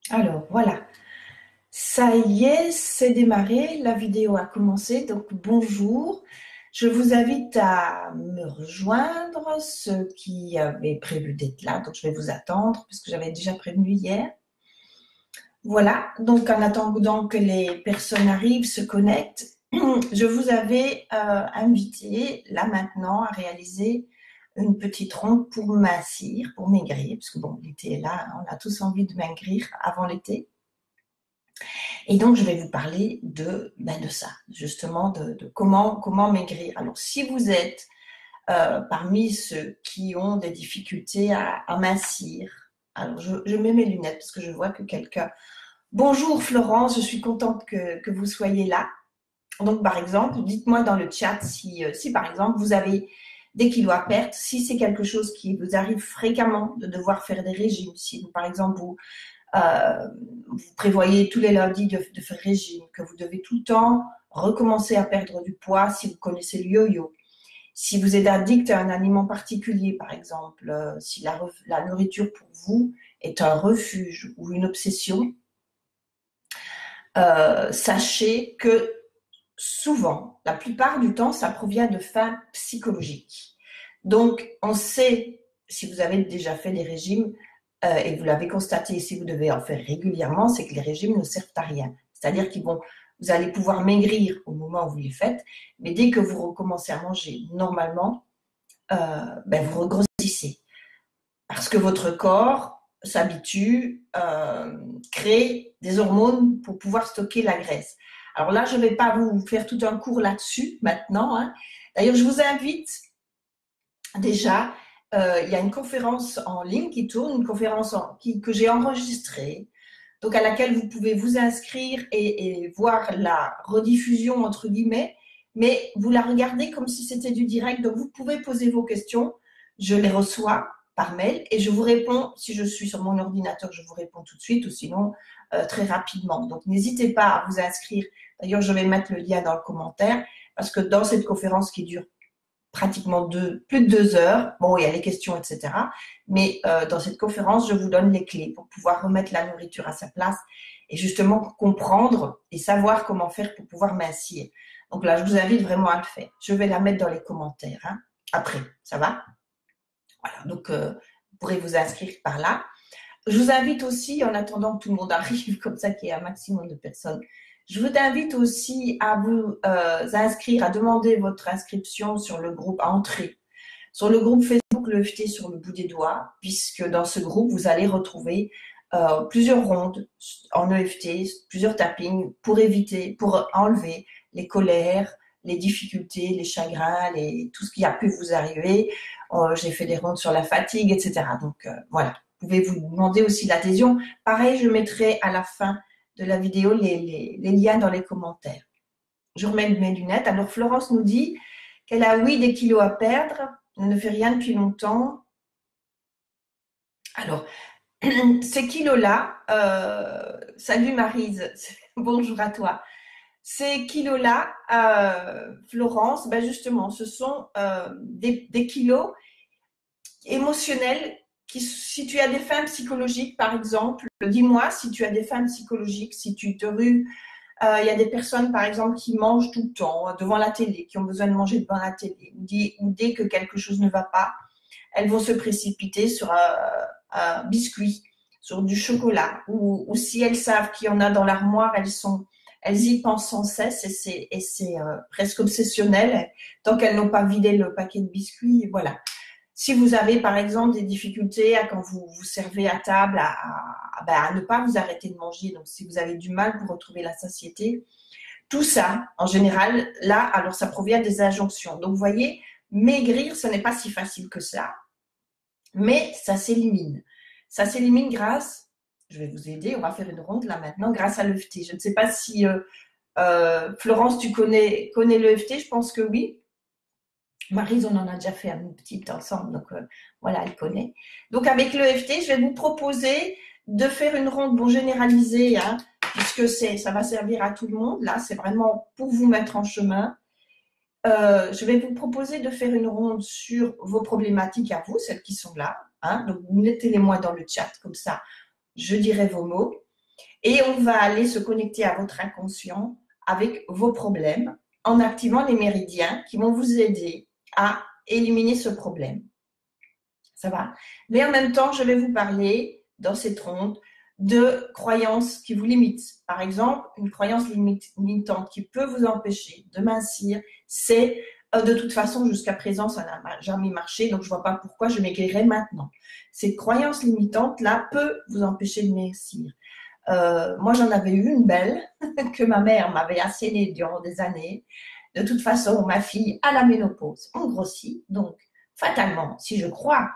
Alors, voilà. Ça y est, c'est démarré. La vidéo a commencé. Donc, bonjour. Je vous invite à me rejoindre, ceux qui avaient prévu d'être là. Donc, je vais vous attendre puisque j'avais déjà prévenu hier. Voilà. Donc, en attendant que les personnes arrivent, se connectent, je vous avais invité là maintenant à réaliser une petite ronde pour mincir, pour maigrir, parce que bon, l'été est là, on a tous envie de maigrir avant l'été. Et donc, je vais vous parler de ça, justement, de comment maigrir. Alors, si vous êtes parmi ceux qui ont des difficultés à mincir, alors je mets mes lunettes parce que je vois que quelqu'un... Bonjour Florence, je suis contente que vous soyez là. Donc, par exemple, dites-moi dans le chat si par exemple, vous avez des kilos à perdre, si c'est quelque chose qui vous arrive fréquemment de devoir faire des régimes, si par exemple, vous prévoyez tous les lundis de faire régime, que vous devez tout le temps recommencer à perdre du poids, si vous connaissez le yo-yo, si vous êtes addict à un aliment particulier, par exemple, si la nourriture pour vous est un refuge ou une obsession, sachez que souvent, la plupart du temps, ça provient de faim psychologique. Donc, on sait, si vous avez déjà fait des régimes, et vous l'avez constaté, si vous devez en faire régulièrement, c'est que les régimes ne servent à rien. C'est-à-dire vous allez pouvoir maigrir au moment où vous les faites, mais dès que vous recommencez à manger normalement, vous regrossissez. Parce que votre corps s'habitue, crée des hormones pour pouvoir stocker la graisse. Alors là, je ne vais pas vous faire tout un cours là-dessus maintenant, hein. D'ailleurs, je vous invite déjà, il y a une conférence en ligne qui tourne, une conférence que j'ai enregistrée, donc à laquelle vous pouvez vous inscrire et voir la rediffusion, entre guillemets, mais vous la regardez comme si c'était du direct, donc vous pouvez poser vos questions, je les reçois par mail et je vous réponds, si je suis sur mon ordinateur, je vous réponds tout de suite ou sinon très rapidement. Donc n'hésitez pas à vous inscrire, d'ailleurs je vais mettre le lien dans le commentaire, parce que dans cette conférence qui dure pratiquement plus de 2 heures. Bon, il y a les questions, etc. Mais dans cette conférence, je vous donne les clés pour pouvoir remettre la nourriture à sa place et justement comprendre et savoir comment faire pour pouvoir mincir. Donc là, je vous invite vraiment à le faire. Je vais la mettre dans les commentaires, hein, après. Ça va? Voilà, donc vous pourrez vous inscrire par là. Je vous invite aussi, en attendant que tout le monde arrive, comme ça qu'il y ait un maximum de personnes, je vous invite aussi à vous inscrire, à demander votre inscription sur le groupe, à entrer sur le groupe Facebook l'EFT sur le bout des doigts, puisque dans ce groupe, vous allez retrouver plusieurs rondes en EFT, plusieurs tappings pour enlever les colères, les difficultés, les chagrins, tout ce qui a pu vous arriver. J'ai fait des rondes sur la fatigue, etc. Donc voilà, vous pouvez vous demander aussi l'adhésion. Pareil, je mettrai à la fin de la vidéo les liens dans les commentaires. Je remets mes lunettes. Alors Florence nous dit qu'elle a, oui, des kilos à perdre. Elle ne fait rien depuis longtemps. Alors, ces kilos-là, salut Maryse, bonjour à toi. Ces kilos-là, Florence, ben justement, ce sont des kilos émotionnels si tu as des fins psychologiques, par exemple, dis-moi si tu as des fins psychologiques, si tu te rues. Il y a des personnes, par exemple, qui mangent tout le temps devant la télé, qui ont besoin de manger devant la télé, ou dès que quelque chose ne va pas, elles vont se précipiter sur un biscuit, sur du chocolat, ou si elles savent qu'il y en a dans l'armoire, elles y pensent sans cesse et c'est presque obsessionnel tant qu'elles n'ont pas vidé le paquet de biscuits. Voilà. Si vous avez, par exemple, des difficultés quand vous vous servez à table, à ne pas vous arrêter de manger, donc si vous avez du mal pour retrouver la satiété, tout ça, en général, là, alors ça provient des injonctions. Donc, vous voyez, maigrir, ce n'est pas si facile que ça, mais ça s'élimine. Ça s'élimine grâce, je vais vous aider, on va faire une ronde là maintenant, grâce à l'EFT. Je ne sais pas si, Florence, tu connais l'EFT, je pense que oui. Maryse, on en a déjà fait un petit ensemble, donc voilà, elle connaît. Donc avec l'EFT, je vais vous proposer de faire une ronde pour généraliser, hein, puisque ça va servir à tout le monde. Là, c'est vraiment pour vous mettre en chemin. Je vais vous proposer de faire une ronde sur vos problématiques à vous, celles qui sont là. Hein, donc, mettez-les-moi dans le chat, comme ça, je dirai vos mots. Et on va aller se connecter à votre inconscient avec vos problèmes en activant les méridiens qui vont vous aider à éliminer ce problème. Ça va? Mais en même temps, je vais vous parler dans cette ronde de croyances qui vous limitent. Par exemple, une croyance limitante qui peut vous empêcher de mincir, c'est de toute façon, jusqu'à présent, ça n'a jamais marché, donc je ne vois pas pourquoi je maigrirais maintenant. Cette croyance limitante-là peut vous empêcher de mincir. Moi, j'en avais eu une belle que ma mère m'avait assénée durant des années. De toute façon, ma fille, à la ménopause, on grossit. Donc, fatalement, si je crois,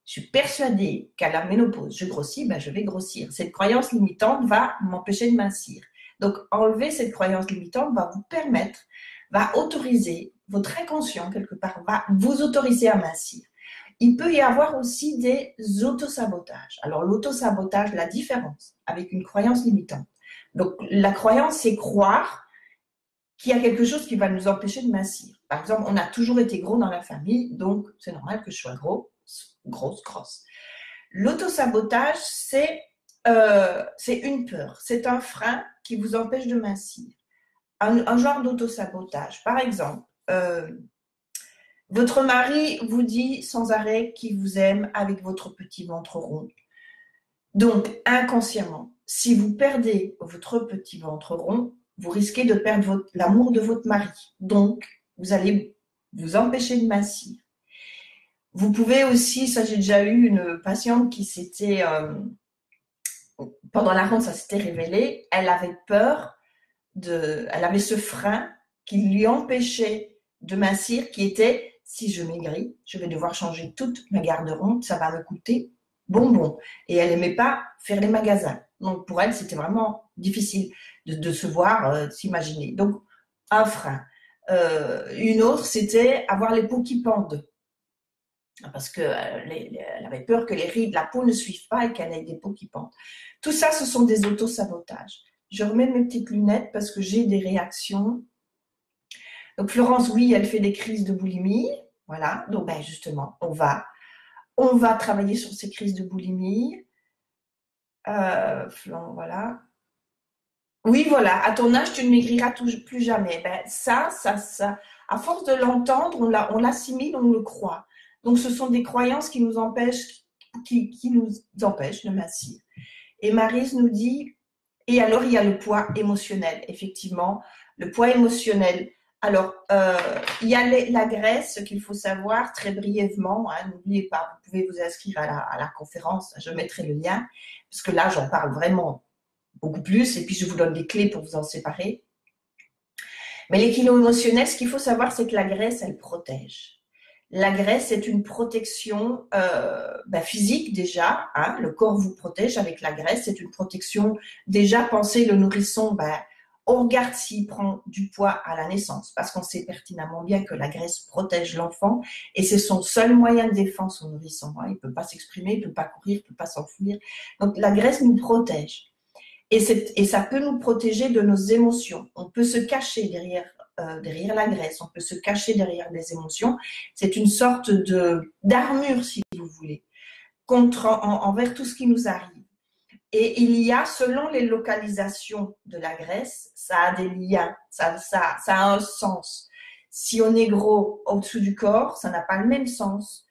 je suis persuadée qu'à la ménopause, je grossis, ben, je vais grossir. Cette croyance limitante va m'empêcher de mincir. Donc, enlever cette croyance limitante va vous permettre, va autoriser, votre inconscient, quelque part, va vous autoriser à mincir. Il peut y avoir aussi des autosabotages. Alors, l'autosabotage, la différence avec une croyance limitante. Donc, la croyance, c'est croire qu'il y a quelque chose qui va nous empêcher de mincir. Par exemple, on a toujours été gros dans la famille, donc c'est normal que je sois grosse. L'autosabotage, c'est une peur, c'est un frein qui vous empêche de mincir. Un genre d'autosabotage. Par exemple, votre mari vous dit sans arrêt qu'il vous aime avec votre petit ventre rond. Donc, inconsciemment, si vous perdez votre petit ventre rond, vous risquez de perdre l'amour de votre mari. Donc, vous allez vous empêcher de mincir. Vous pouvez aussi, ça j'ai déjà eu une patiente qui s'était, pendant la ronde, ça s'était révélé, elle avait peur, elle avait ce frein qui lui empêchait de mincir, qui était, si je maigris, je vais devoir changer toute ma garde-robe, ça va me coûter bonbon. Et elle n'aimait pas faire les magasins. Donc pour elle, c'était vraiment difficile de se voir, s'imaginer. Donc un frein. Une autre, c'était avoir les peaux qui pendent. Parce qu'elle avait peur que les rides, la peau ne suivent pas et qu'elle ait des peaux qui pendent. Tout ça, ce sont des autosabotages. Je remets mes petites lunettes parce que j'ai des réactions. Donc Florence, oui, elle fait des crises de boulimie. Voilà, donc ben, justement, on va travailler sur ces crises de boulimie. Voilà. Oui, voilà, à ton âge, tu ne maigriras plus jamais. Ben, ça, à force de l'entendre, on l'assimile, on le croit. Donc, ce sont des croyances qui nous empêchent, qui nous empêchent de mincir. Et Maryse nous dit, et alors il y a le poids émotionnel, effectivement, le poids émotionnel. Alors, il y a la graisse qu'il faut savoir très brièvement. Hein, n'oubliez pas, vous pouvez vous inscrire à la conférence, je mettrai le lien, parce que là, j'en parle vraiment beaucoup plus, et puis je vous donne des clés pour vous en séparer. Mais les kilos émotionnels, ce qu'il faut savoir, c'est que la graisse, elle protège. La graisse est une protection physique déjà. Hein, le corps vous protège avec la graisse. C'est une protection déjà. Pensez, le nourrisson, on regarde s'il prend du poids à la naissance parce qu'on sait pertinemment bien que la graisse protège l'enfant et c'est son seul moyen de défense au nourrisson. Hein, il ne peut pas s'exprimer, il ne peut pas courir, il ne peut pas s'enfuir. Donc la graisse nous protège. Et ça peut nous protéger de nos émotions. On peut se cacher derrière la graisse, on peut se cacher derrière les émotions. C'est une sorte d'armure, si vous voulez, envers tout ce qui nous arrive. Et il y a, selon les localisations de la graisse, ça a des liens, ça a un sens. Si on est gros au-dessous du corps, ça n'a pas le même sens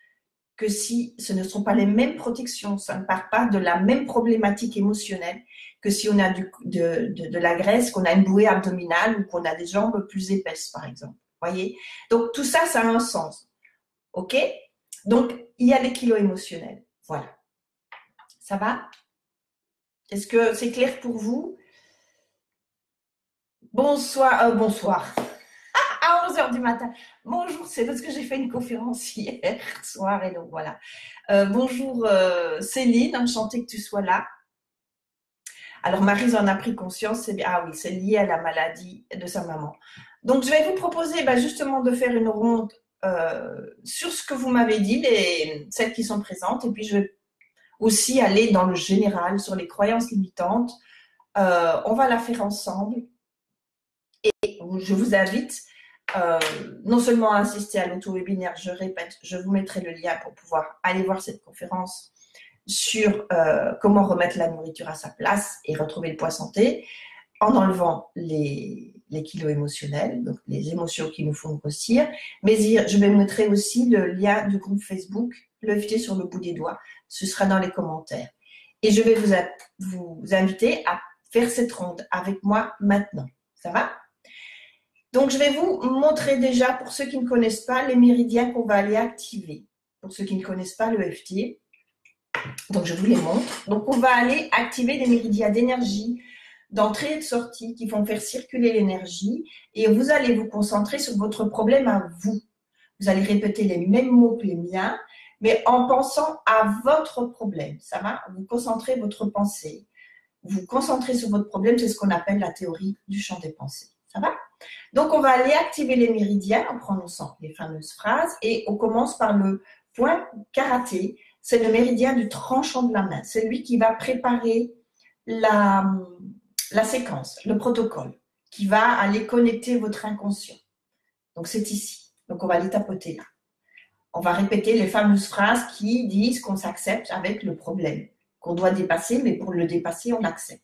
que si ce ne sont pas les mêmes protections, ça ne part pas de la même problématique émotionnelle que si on a de la graisse, qu'on a une bouée abdominale ou qu'on a des jambes plus épaisses, par exemple. Voyez? Donc, tout ça, ça a un sens. OK? Donc, il y a les kilos émotionnels. Voilà. Ça va? Est-ce que c'est clair pour vous? Bonsoir. À 11h du matin. Bonjour, c'est parce que j'ai fait une conférence hier soir et donc voilà. Bonjour Céline, enchantée que tu sois là. Alors Maryse en a pris conscience, ah oui, c'est lié à la maladie de sa maman. Donc je vais vous proposer justement de faire une ronde sur ce que vous m'avez dit, celles qui sont présentes, et puis je vais aussi aller dans le général sur les croyances limitantes. On va la faire ensemble et je vous invite non seulement à assister à l'auto-webinaire, je répète, je vous mettrai le lien pour pouvoir aller voir cette conférence sur comment remettre la nourriture à sa place et retrouver le poids santé en enlevant les kilos émotionnels, donc les émotions qui nous font grossir. Mais je vais montrer aussi le lien du groupe Facebook, l'EFT sur le bout des doigts. Ce sera dans les commentaires. Et je vais vous inviter à faire cette ronde avec moi maintenant. Ça va? Donc, je vais vous montrer déjà, pour ceux qui ne connaissent pas, les méridiens qu'on va aller activer. Pour ceux qui ne connaissent pas l'EFT. Donc, je vous les montre. Donc, on va aller activer des méridiens d'énergie, d'entrée et de sortie qui vont faire circuler l'énergie. Et vous allez vous concentrer sur votre problème à vous. Vous allez répéter les mêmes mots que les miens, mais en pensant à votre problème. Ça va? Vous concentrez votre pensée. Vous concentrez sur votre problème, c'est ce qu'on appelle la théorie du champ des pensées. Ça va? Donc, on va aller activer les méridiens en prononçant les fameuses phrases et on commence par le point karaté. C'est le méridien du tranchant de la main. C'est lui qui va préparer la séquence, le protocole, qui va aller connecter votre inconscient. Donc, c'est ici. Donc, on va les tapoter là. On va répéter les fameuses phrases qui disent qu'on s'accepte avec le problème, qu'on doit dépasser, mais pour le dépasser, on l'accepte.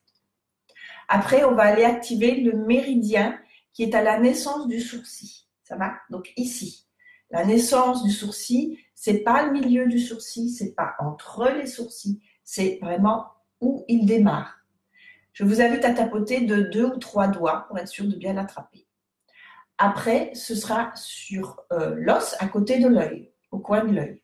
Après, on va aller activer le méridien qui est à la naissance du sourcil. Ça va? Donc ici, la naissance du sourcil, c'est pas le milieu du sourcil, c'est pas entre les sourcils, c'est vraiment où il démarre. Je vous invite à tapoter de 2 ou 3 doigts pour être sûr de bien l'attraper. Après, ce sera sur l'os à côté de l'œil, au coin de l'œil.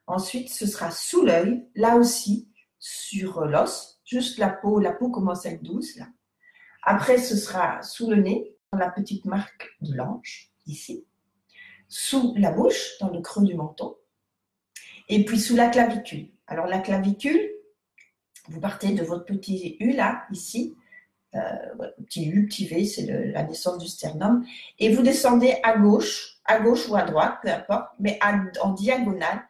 Ensuite, ce sera sous l'œil, là aussi, sur l'os, juste la peau commence à être douce là. Après, ce sera sous le nez, dans la petite marque de l'ange, ici. Sous la bouche, dans le creux du menton. Et puis sous la clavicule. Alors la clavicule, vous partez de votre petit U là, ici. Petit U, petit V, c'est la naissance du sternum. Et vous descendez à gauche ou à droite, peu importe, mais en diagonale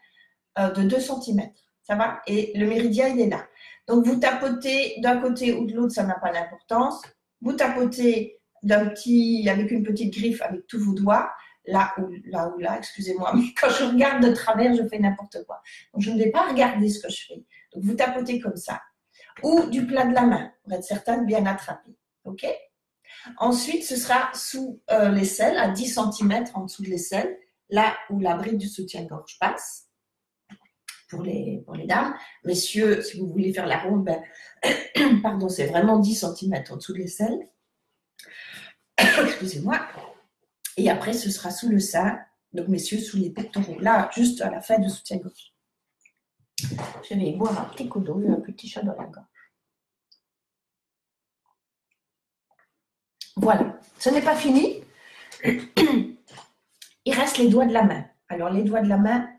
de 2 cm. Ça va? Et le méridien, il est là. Donc, vous tapotez d'un côté ou de l'autre, ça n'a pas d'importance. Vous tapotez avec une petite griffe avec tous vos doigts, là ou là, excusez-moi, mais quand je regarde de travers, je fais n'importe quoi. Donc, je ne vais pas regarder ce que je fais. Donc, vous tapotez comme ça. Ou du plat de la main, pour être certain de bien attraper. OK? Ensuite, ce sera sous l'aisselle, à 10 cm en dessous de l'aisselle, là où la bride du soutien-gorge passe. Pour les dames. Messieurs, si vous voulez faire la ronde, pardon, c'est vraiment 10 cm en dessous de l'aisselle. Excusez-moi. Et après, ce sera sous le sein. Donc, messieurs, sous les pectoraux. Là, juste à la fin du soutien-gorge. Je vais boire un petit coup d'eau, un petit chat dans la gorge. Voilà. Ce n'est pas fini. Il reste les doigts de la main. Alors, les doigts de la main,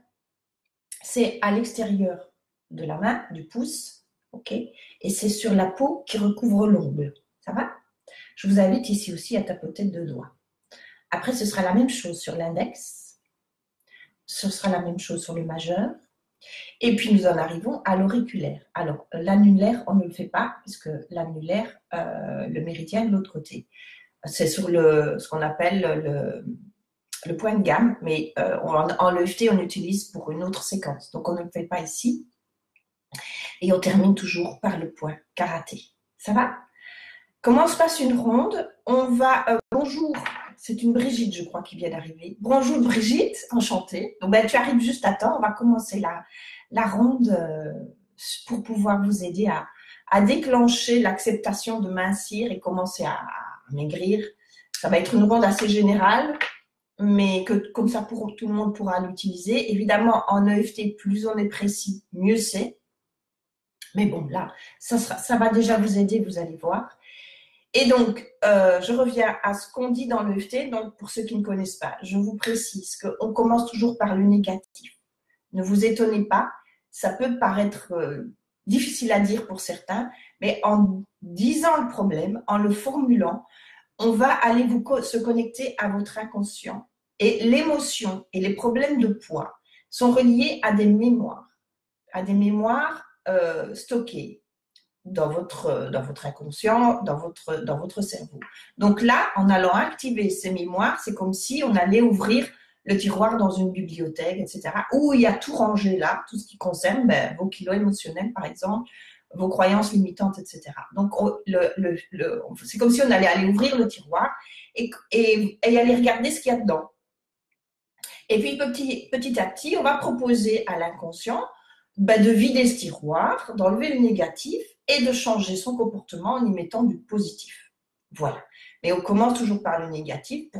c'est à l'extérieur de la main, du pouce, ok, et c'est sur la peau qui recouvre l'ongle. Ça va? Je vous invite ici aussi à tapoter de 2 doigts. Après, ce sera la même chose sur l'index, ce sera la même chose sur le majeur, et puis nous en arrivons à l'auriculaire. Alors, l'annulaire, on ne le fait pas, puisque l'annulaire, le méridien de l'autre côté. C'est sur ce qu'on appelle le point de gamme, mais en l'EFT, on utilise pour une autre séquence. Donc, on ne le fait pas ici. Et on termine toujours par le point karaté. Ça va? Comment se passe une ronde? On va... bonjour, c'est une Brigitte, je crois, qui vient d'arriver. Bonjour Brigitte, enchantée. Donc, tu arrives juste à temps. On va commencer la ronde pour pouvoir vous aider à déclencher l'acceptation de mincir et commencer à maigrir. Ça va être une ronde assez générale, mais comme ça, tout le monde pourra l'utiliser. Évidemment, en EFT, plus on est précis, mieux c'est. Mais bon, là, ça va déjà vous aider, vous allez voir. Et donc, je reviens à ce qu'on dit dans l'EFT. Donc, pour ceux qui ne connaissent pas, je vous précise qu'on commence toujours par le négatif. Ne vous étonnez pas, ça peut paraître difficile à dire pour certains, mais en disant le problème, en le formulant, on va aller se connecter à votre inconscient. Et l'émotion et les problèmes de poids sont reliés à des mémoires stockées dans votre inconscient, dans votre cerveau. Donc là, en allant activer ces mémoires, c'est comme si on allait ouvrir le tiroir dans une bibliothèque, etc., où il y a tout rangé là, tout ce qui concerne vos kilos émotionnels, par exemple, vos croyances limitantes, etc. Donc, c'est comme si on allait aller ouvrir le tiroir et aller regarder ce qu'il y a dedans. Et puis, petit à petit, on va proposer à l'inconscient de vider ce tiroir, d'enlever le négatif et de changer son comportement en y mettant du positif. Voilà. Mais on commence toujours par le négatif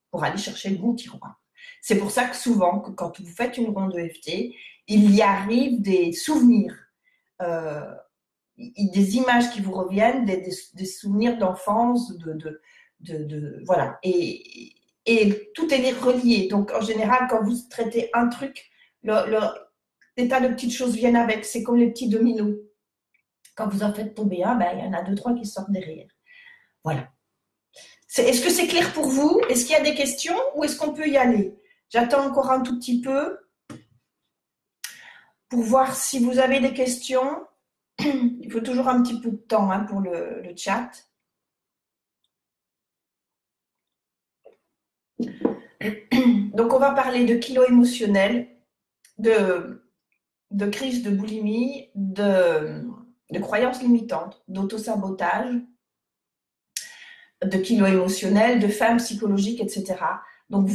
pour aller chercher le bon tiroir. C'est pour ça que souvent, quand vous faites une ronde EFT, il y arrive des souvenirs, des images qui vous reviennent, des souvenirs d'enfance, voilà. Et tout est relié. Donc, en général, quand vous traitez un truc, des tas de petites choses viennent avec. C'est comme les petits dominos. Quand vous en faites tomber un, il y en a 2, 3 qui sortent derrière. Voilà. Est-ce que c'est clair pour vous? Est-ce qu'il y a des questions ou est-ce qu'on peut y aller? J'attends encore un tout petit peu pour voir si vous avez des questions. Il faut toujours un petit peu de temps pour le chat. Donc, on va parler de kilos émotionnels, de crise de boulimie, de croyances limitantes, d'autosabotage, de kilos émotionnels, de femmes psychologiques, etc. Donc,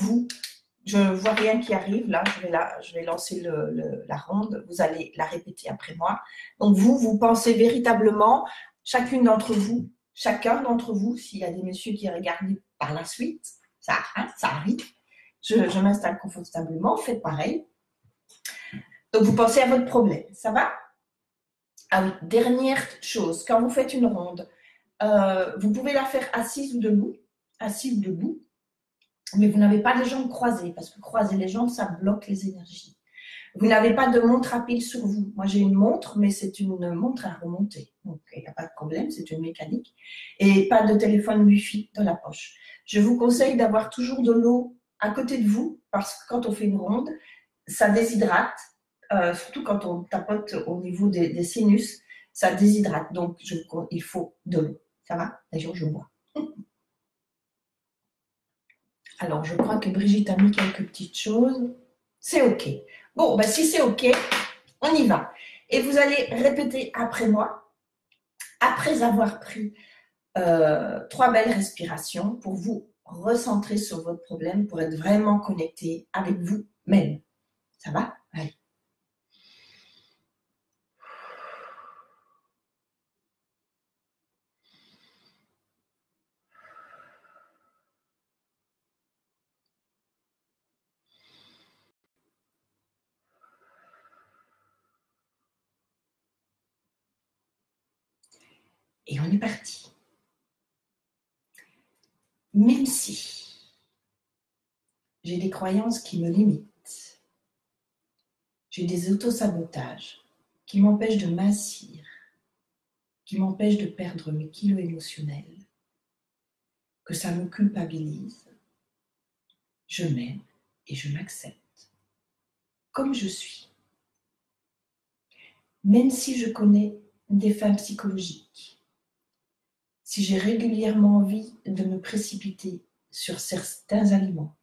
je ne vois rien qui arrive. Là, je vais lancer la ronde. Vous allez la répéter après moi. Donc, vous pensez véritablement, chacun d'entre vous, s'il y a des messieurs qui regardent par la suite, ça arrive. Je m'installe confortablement, faites pareil. Donc, vous pensez à votre problème. Ça va? Ah oui, dernière chose, quand vous faites une ronde, vous pouvez la faire assis ou debout, mais vous n'avez pas les jambes croisées, parce que croiser les jambes, ça bloque les énergies. Vous n'avez pas de montre à pile sur vous. Moi, j'ai une montre, mais c'est une montre à remonter. Donc, il n'y a pas de problème, c'est une mécanique. Et pas de téléphone Wi-Fi dans la poche. Je vous conseille d'avoir toujours de l'eau à côté de vous, parce que quand on fait une ronde, ça déshydrate, surtout quand on tapote au niveau des sinus, ça déshydrate. Donc, il faut de l'eau. Ça va? D'ailleurs, je bois. Alors, je crois que Brigitte a mis quelques petites choses. C'est OK. Bon, si c'est OK, on y va. Et vous allez répéter après moi, après avoir pris 3 belles respirations pour vous recentrer sur votre problème, pour être vraiment connecté avec vous-même. Ça va? Allez. Et on est parti. Même si j'ai des croyances qui me limitent, j'ai des autosabotages qui m'empêchent de m'assir, qui m'empêchent de perdre mes kilos émotionnels, que ça me culpabilise, je m'aime et je m'accepte comme je suis. Même si je connais des femmes psychologiques, si j'ai régulièrement envie de me précipiter sur certains aliments,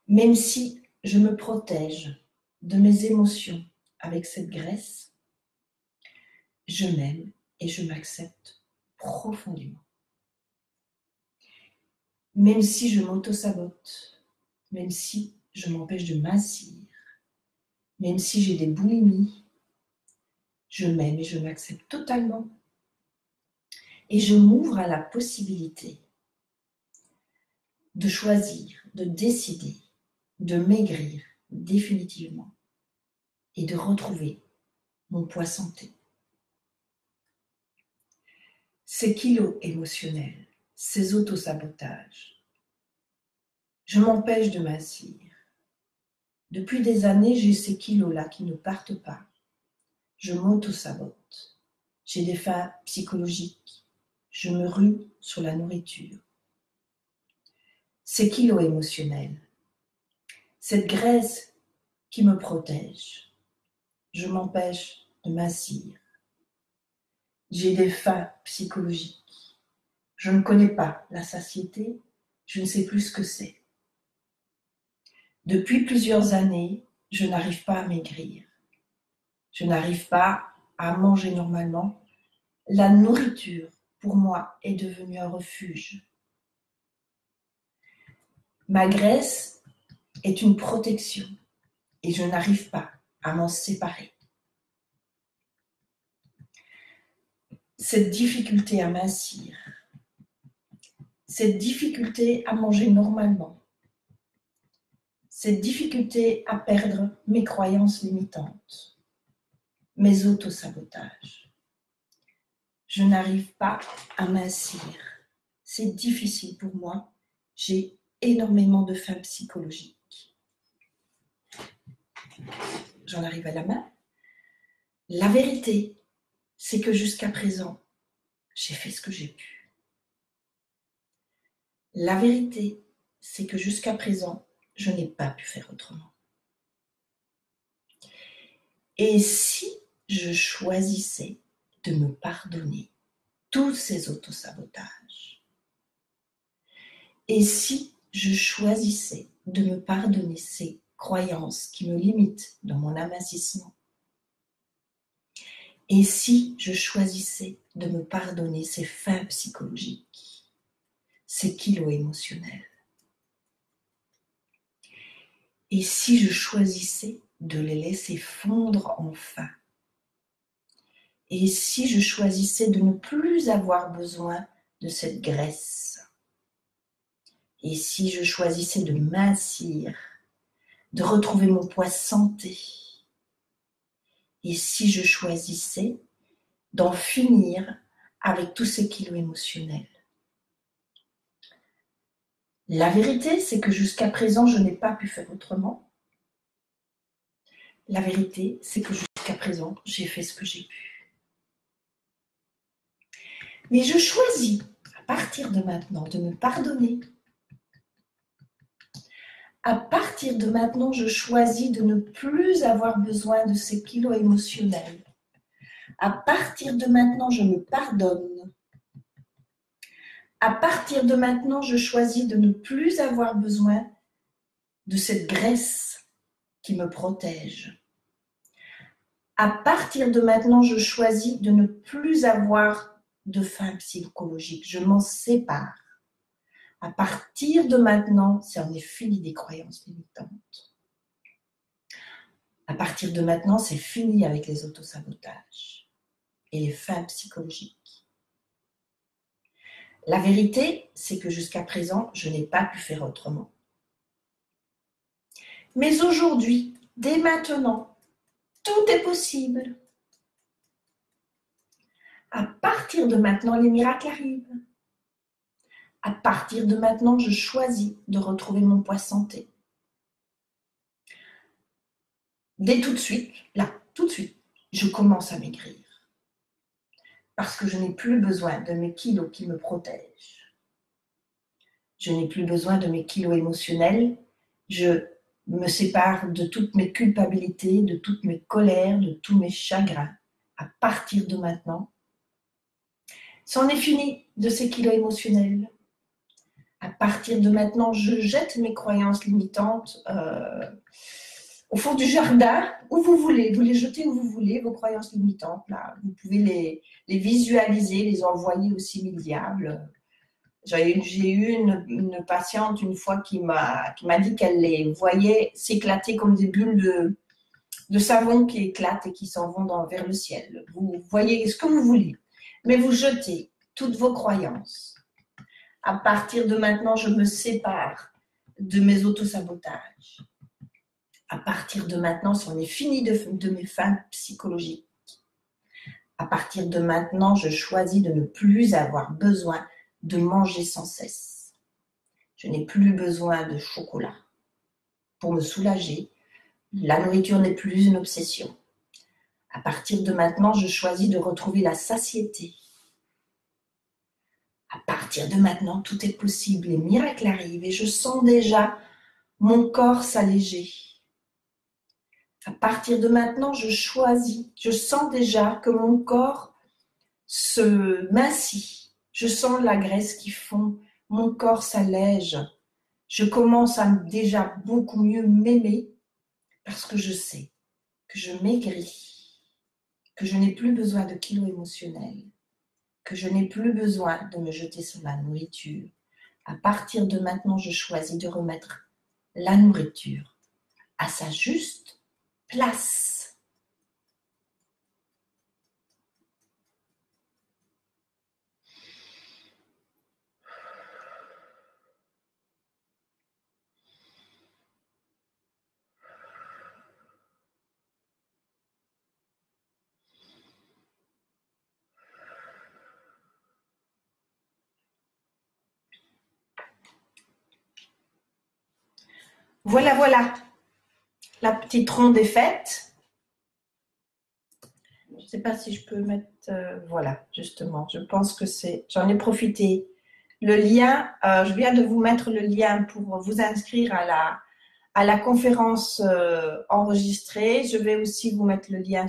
même si je me protège de mes émotions avec cette graisse, je m'aime et je m'accepte profondément. Même si je m'auto-sabote, même si je m'empêche de m'assir, même si j'ai des boulimies, je m'aime et je m'accepte totalement. Et je m'ouvre à la possibilité de choisir, de décider, de maigrir définitivement et de retrouver mon poids santé. Ces kilos émotionnels, ces autosabotages, je m'empêche de m'assir. Depuis des années, j'ai ces kilos-là qui ne partent pas. Je m'auto-sabote. J'ai des faim psychologiques. Je me rue sur la nourriture. Ces kilos émotionnels, cette graisse qui me protège, je m'empêche de m'assir. J'ai des faims psychologiques. Je ne connais pas la satiété, je ne sais plus ce que c'est. Depuis plusieurs années, je n'arrive pas à maigrir. Je n'arrive pas à manger normalement. La nourriture, pour moi, est devenue un refuge. Ma graisse est une protection et je n'arrive pas à m'en séparer. Cette difficulté à mincir, cette difficulté à manger normalement, cette difficulté à perdre mes croyances limitantes, mes autosabotages. Je n'arrive pas à mincir. C'est difficile pour moi. J'ai énormément de faim psychologique. J'en arrive à la main. La vérité, c'est que jusqu'à présent, j'ai fait ce que j'ai pu. La vérité, c'est que jusqu'à présent, je n'ai pas pu faire autrement. Et si je choisissais de me pardonner tous ces autosabotages, et si je choisissais de me pardonner ces croyances qui me limitent dans mon amincissement, et si je choisissais de me pardonner ces faims psychologiques, ces kilos émotionnels, et si je choisissais de les laisser fondre enfin, et si je choisissais de ne plus avoir besoin de cette graisse, et si je choisissais de mincir, de retrouver mon poids santé, et si je choisissais d'en finir avec tous ces kilos émotionnels. La vérité, c'est que jusqu'à présent, je n'ai pas pu faire autrement. La vérité, c'est que jusqu'à présent, j'ai fait ce que j'ai pu. Mais je choisis, à partir de maintenant, de me pardonner. À partir de maintenant, je choisis de ne plus avoir besoin de ces kilos émotionnels. À partir de maintenant, je me pardonne. À partir de maintenant, je choisis de ne plus avoir besoin de cette graisse qui me protège. À partir de maintenant, je choisis de ne plus avoir de faim psychologique. Je m'en sépare. À partir de maintenant, c'en est fini des croyances limitantes. À partir de maintenant, c'est fini avec les autosabotages et les fins psychologiques. La vérité, c'est que jusqu'à présent, je n'ai pas pu faire autrement. Mais aujourd'hui, dès maintenant, tout est possible. À partir de maintenant, les miracles arrivent. À partir de maintenant, je choisis de retrouver mon poids santé. Dès tout de suite, là, tout de suite, je commence à maigrir. Parce que je n'ai plus besoin de mes kilos qui me protègent. Je n'ai plus besoin de mes kilos émotionnels. Je me sépare de toutes mes culpabilités, de toutes mes colères, de tous mes chagrins. À partir de maintenant, c'en est fini de ces kilos émotionnels. À partir de maintenant, je jette mes croyances limitantes au fond du jardin, où vous voulez. Vous les jetez où vous voulez, vos croyances limitantes. Là. Vous pouvez les visualiser, les envoyer au simili-diable. J'ai eu une patiente une fois qui m'a dit qu'elle les voyait s'éclater comme des bulles de savon qui éclatent et qui s'en vont vers le ciel. Vous voyez ce que vous voulez, mais vous jetez toutes vos croyances. À partir de maintenant, je me sépare de mes autosabotages. À partir de maintenant, c'en est fini de mes fins psychologiques. À partir de maintenant, je choisis de ne plus avoir besoin de manger sans cesse. Je n'ai plus besoin de chocolat pour me soulager. La nourriture n'est plus une obsession. À partir de maintenant, je choisis de retrouver la satiété. À partir de maintenant, tout est possible. Les miracles arrivent et je sens déjà mon corps s'alléger. À partir de maintenant, je sens déjà que mon corps se mincit. Je sens la graisse qui fond, mon corps s'allège. Je commence à déjà beaucoup mieux m'aimer parce que je sais que je maigris, que je n'ai plus besoin de kilos émotionnels, que je n'ai plus besoin de me jeter sur la nourriture. À partir de maintenant, je choisis de remettre la nourriture à sa juste place. Voilà, voilà. La petite ronde est faite. Je ne sais pas si je peux mettre... voilà, justement. Je pense que c'est... J'en ai profité. Le lien, je viens de vous mettre le lien pour vous inscrire à la conférence enregistrée. Je vais aussi vous mettre le lien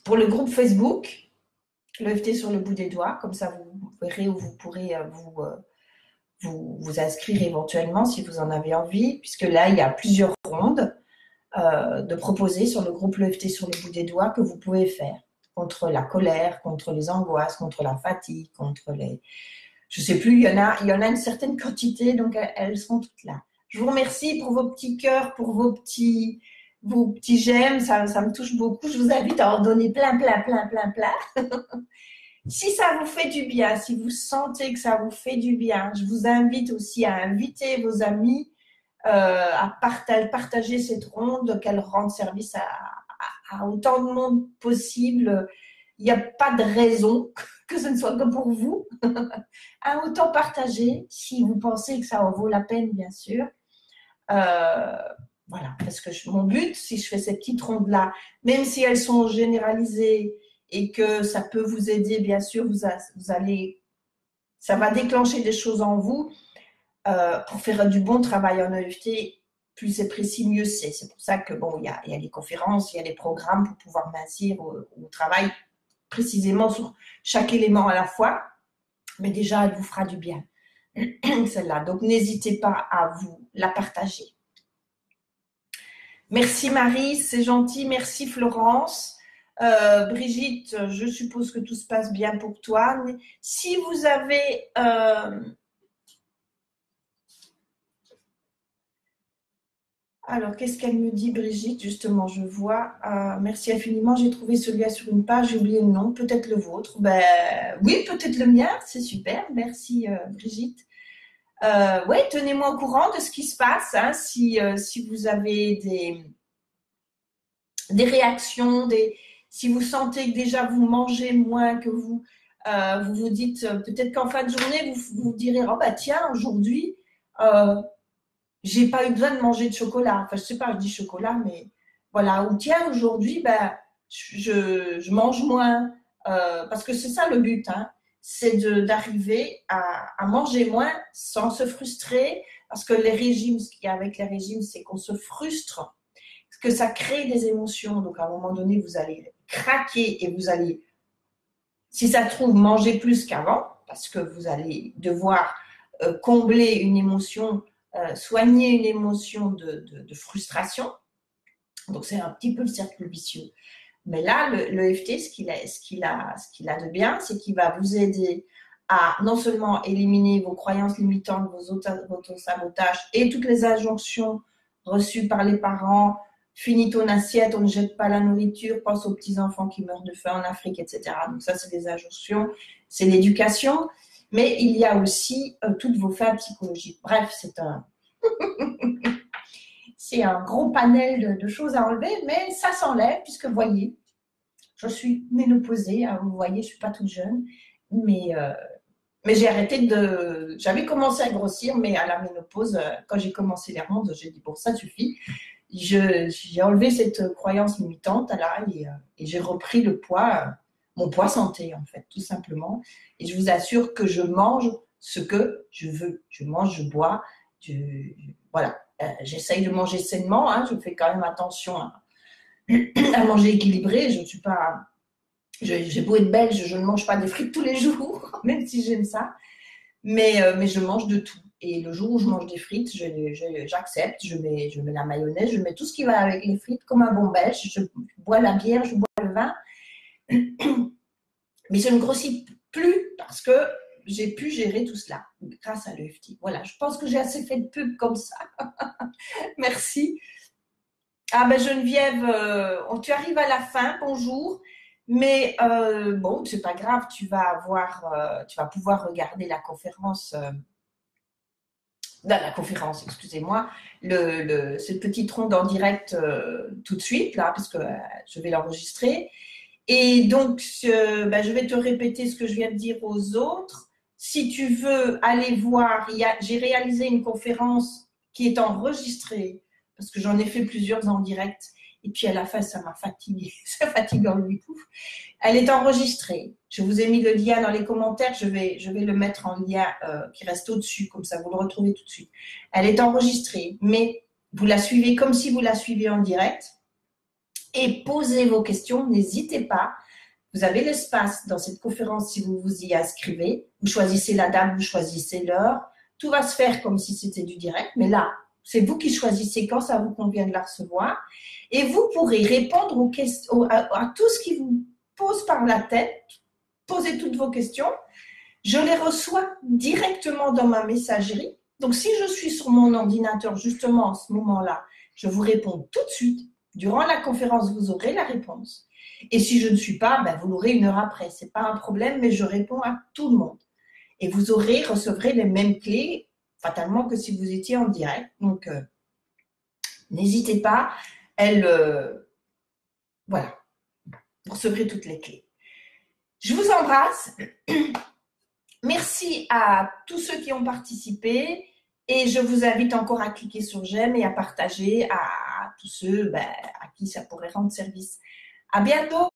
pour le groupe Facebook, l'EFT sur le bout des doigts. Comme ça, vous verrez où vous pourrez vous inscrire éventuellement si vous en avez envie, puisque là, il y a plusieurs rondes de proposer sur le groupe l'EFT sur le bout des doigts que vous pouvez faire contre la colère, contre les angoisses, contre la fatigue, contre les... Je ne sais plus, il y en a une certaine quantité, donc elles seront toutes là. Je vous remercie pour vos petits cœurs, pour vos petits j'aime, ça me touche beaucoup. Je vous invite à en donner plein. Si ça vous fait du bien, si vous sentez que ça vous fait du bien, je vous invite aussi à inviter vos amis à partager cette ronde, qu'elle rende service à autant de monde possible. Il n'y a pas de raison que ce ne soit que pour vous. À autant partager, si vous pensez que ça en vaut la peine, bien sûr. Voilà, parce que mon but, si je fais ces petites rondes-là, même si elles sont généralisées et que ça peut vous aider, bien sûr, ça va déclencher des choses en vous pour faire du bon travail en EFT. Plus c'est précis, mieux c'est. C'est pour ça que bon, il y a les conférences, il y a les programmes pour pouvoir mincir au travail précisément sur chaque élément à la fois. Mais déjà, elle vous fera du bien, celle-là. Donc, n'hésitez pas à vous la partager. Merci Marie, c'est gentil. Merci Florence. Brigitte, je suppose que tout se passe bien pour toi. Si vous avez... Alors, qu'est-ce qu'elle me dit, Brigitte? Justement, je vois. Merci infiniment. J'ai trouvé ce lien sur une page. J'ai oublié le nom. Peut-être le vôtre. Ben, oui, peut-être le mien. C'est super. Merci, Brigitte. Ouais, tenez-moi au courant de ce qui se passe. Hein, si vous avez des réactions, si vous sentez que déjà vous mangez moins que vous vous dites peut-être qu'en fin de journée vous vous direz oh bah tiens aujourd'hui j'ai pas eu besoin de manger de chocolat. Enfin je sais pas, je dis chocolat mais voilà, ou tiens aujourd'hui ben je mange moins parce que c'est ça le but hein, c'est d'arriver à manger moins sans se frustrer parce que les régimes, ce qu'il y a avec les régimes c'est qu'on se frustre, que ça crée des émotions. Donc, à un moment donné, vous allez craquer et vous allez, si ça se trouve, manger plus qu'avant parce que vous allez devoir combler une émotion, soigner une émotion de frustration. Donc, c'est un petit peu le cercle vicieux. Mais là, le EFT, ce qu'il a de bien, c'est qu'il va vous aider à non seulement éliminer vos croyances limitantes, vos autosabotages et toutes les injonctions reçues par les parents. Finis ton assiette, on ne jette pas la nourriture, pense aux petits-enfants qui meurent de faim en Afrique, etc. Donc ça, c'est des injonctions, c'est l'éducation. Mais il y a aussi toutes vos fins psychologiques. Bref, c'est un gros panel de choses à enlever, mais ça s'enlève puisque, vous voyez, je suis ménopausée. Hein, vous voyez, je ne suis pas toute jeune, mais j'ai arrêté J'avais commencé à grossir, mais à la ménopause, quand j'ai commencé les rondes, j'ai dit, bon, ça suffit. J'ai enlevé cette croyance limitante là et j'ai repris le poids, mon poids santé en fait, tout simplement. Et je vous assure que je mange ce que je veux. Je mange, je bois, voilà. J'essaye de manger sainement, hein, je fais quand même attention à manger équilibré. Je ne suis pas J'ai beau être belge, je ne mange pas des frites tous les jours, même si j'aime ça. Mais je mange de tout. Et le jour où je mange des frites, j'accepte. Je mets la mayonnaise, je mets tout ce qui va avec les frites, comme un bon belge. Je bois la bière, je bois le vin. Mais je ne grossis plus parce que j'ai pu gérer tout cela grâce à l'EFT. Voilà, je pense que j'ai assez fait de pub comme ça. Merci. Ah ben Geneviève, tu arrives à la fin, bonjour. Mais bon, c'est pas grave, tu vas pouvoir regarder la conférence, excusez-moi, cette petite ronde en direct tout de suite, là, parce que je vais l'enregistrer. Et donc, ben, je vais te répéter ce que je viens de dire aux autres. Si tu veux aller voir, j'ai réalisé une conférence qui est enregistrée, parce que j'en ai fait plusieurs en direct. Et puis à la fin, ça m'a fatiguée. C'est fatigant du tout. Elle est enregistrée. Je vous ai mis le lien dans les commentaires. Je vais le mettre en lien qui reste au-dessus, comme ça vous le retrouvez tout de suite. Elle est enregistrée, mais vous la suivez comme si vous la suiviez en direct. Et posez vos questions, n'hésitez pas. Vous avez l'espace dans cette conférence si vous vous y inscrivez. Vous choisissez la date, vous choisissez l'heure. Tout va se faire comme si c'était du direct, mais là, c'est vous qui choisissez quand ça vous convient de la recevoir. Et vous pourrez répondre aux questions, à tout ce qui vous pose par la tête. Posez toutes vos questions. Je les reçois directement dans ma messagerie. Donc, si je suis sur mon ordinateur, justement, en ce moment-là, je vous réponds tout de suite. Durant la conférence, vous aurez la réponse. Et si je ne suis pas, ben, vous l'aurez une heure après. Ce n'est pas un problème, mais je réponds à tout le monde. Et vous recevrez les mêmes clés, fatalement, que si vous étiez en direct. Donc, n'hésitez pas. Voilà, vous recevrez toutes les clés. Je vous embrasse. Merci à tous ceux qui ont participé. Et je vous invite encore à cliquer sur j'aime et à partager à tous ceux à qui ça pourrait rendre service. À bientôt!